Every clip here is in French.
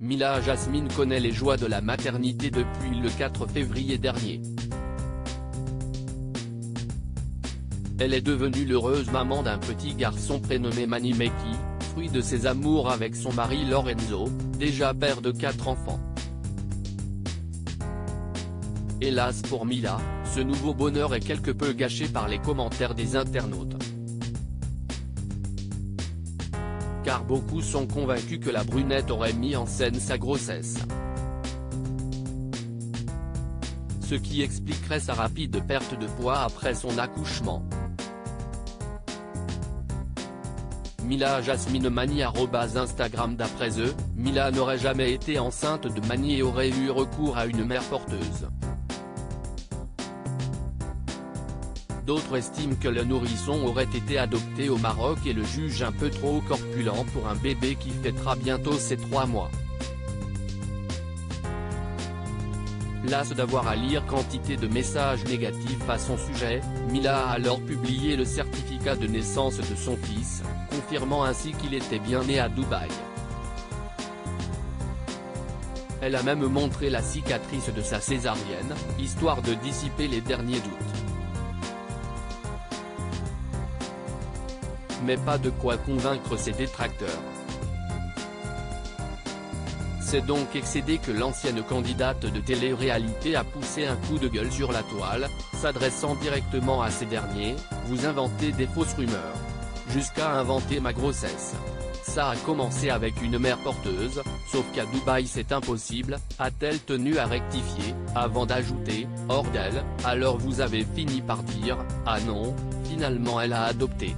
Mila Jasmine connaît les joies de la maternité depuis le 4 février dernier. Elle est devenue l'heureuse maman d'un petit garçon prénommé Mani Meki, fruit de ses amours avec son mari Lorenzo, déjà père de 4 enfants. Hélas pour Mila, ce nouveau bonheur est quelque peu gâché par les commentaires des internautes. Car beaucoup sont convaincus que la brunette aurait mis en scène sa grossesse. Ce qui expliquerait sa rapide perte de poids après son accouchement. Mila Jasmine Mani @Instagram. D'après eux, Mila n'aurait jamais été enceinte de Mani et aurait eu recours à une mère porteuse. D'autres estiment que le nourrisson aurait été adopté au Maroc et le jugent un peu trop corpulent pour un bébé qui fêtera bientôt ses 3 mois. Lasse d'avoir à lire quantité de messages négatifs à son sujet, Mila a alors publié le certificat de naissance de son fils, confirmant ainsi qu'il était bien né à Dubaï. Elle a même montré la cicatrice de sa césarienne, histoire de dissiper les derniers doutes. Mais pas de quoi convaincre ses détracteurs. C'est donc excédé que l'ancienne candidate de télé-réalité a poussé un coup de gueule sur la toile, s'adressant directement à ces derniers: vous inventez des fausses rumeurs. Jusqu'à inventer ma grossesse. Ça a commencé avec une mère porteuse, sauf qu'à Dubaï c'est impossible, a-t-elle tenu à rectifier, avant d'ajouter: hors d'elle, alors vous avez fini par dire: ah non, finalement elle a adopté.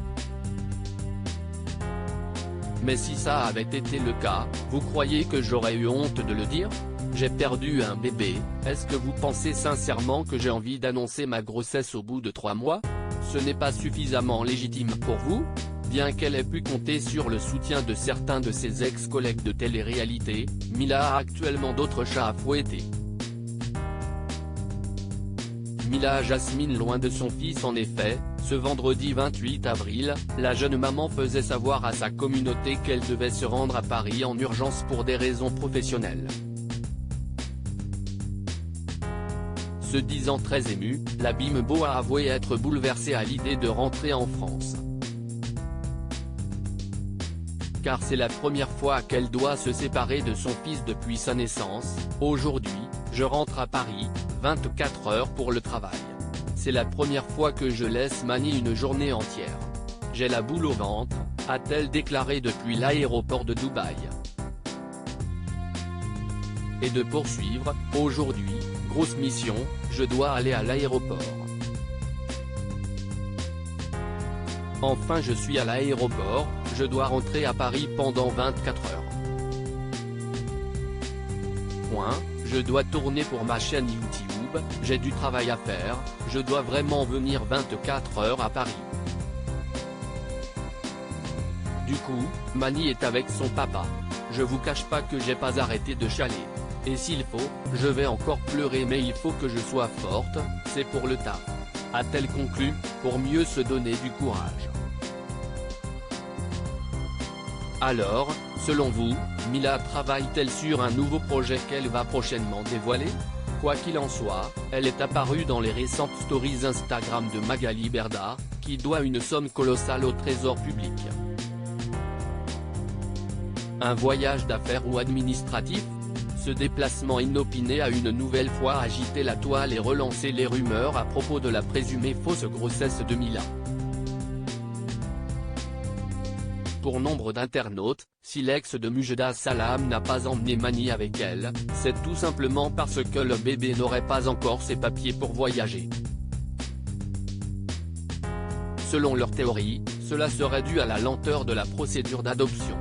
Mais si ça avait été le cas, vous croyez que j'aurais eu honte de le dire? J'ai perdu un bébé, est-ce que vous pensez sincèrement que j'ai envie d'annoncer ma grossesse au bout de 3 mois? Ce n'est pas suffisamment légitime pour vous? Bien qu'elle ait pu compter sur le soutien de certains de ses ex-collègues de télé-réalité, Mila a actuellement d'autres chats à fouetter. Mila Jasmine loin de son fils. En effet, ce vendredi 28 avril, la jeune maman faisait savoir à sa communauté qu'elle devait se rendre à Paris en urgence pour des raisons professionnelles. Se disant très émue, la bimbo a avoué être bouleversée à l'idée de rentrer en France. Car c'est la première fois qu'elle doit se séparer de son fils depuis sa naissance. Aujourd'hui, je rentre à Paris, 24 heures pour le travail. C'est la première fois que je laisse Mani une journée entière. J'ai la boule au ventre, a-t-elle déclaré depuis l'aéroport de Dubaï. Et de poursuivre: aujourd'hui, grosse mission, je dois aller à l'aéroport. Enfin je suis à l'aéroport, je dois rentrer à Paris pendant 24 heures. Je dois tourner pour ma chaîne YouTube, j'ai du travail à faire, je dois vraiment venir 24 heures à Paris. Du coup, Mani est avec son papa. Je vous cache pas que j'ai pas arrêté de chialer. Et s'il faut, je vais encore pleurer, mais il faut que je sois forte, c'est pour le taf. A-t-elle conclu, pour mieux se donner du courage. Alors, selon vous, Mila travaille-t-elle sur un nouveau projet qu'elle va prochainement dévoiler? Quoi qu'il en soit, elle est apparue dans les récentes stories Instagram de Magali Berda, qui doit une somme colossale au trésor public. Un voyage d'affaires ou administratif? Ce déplacement inopiné a une nouvelle fois agité la toile et relancé les rumeurs à propos de la présumée fausse grossesse de Mila. Pour nombre d'internautes, si l'ex de Mujda Salam n'a pas emmené Mani avec elle, c'est tout simplement parce que le bébé n'aurait pas encore ses papiers pour voyager. Selon leur théorie, cela serait dû à la lenteur de la procédure d'adoption.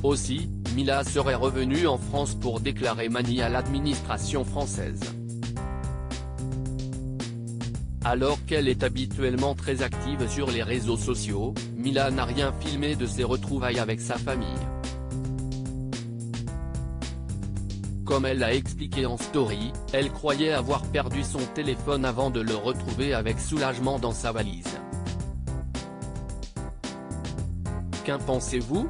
Aussi, Mila serait revenue en France pour déclarer Mani à l'administration française. Alors qu'elle est habituellement très active sur les réseaux sociaux, Mila n'a rien filmé de ses retrouvailles avec sa famille. Comme elle l'a expliqué en story, elle croyait avoir perdu son téléphone avant de le retrouver avec soulagement dans sa valise. Qu'en pensez-vous ?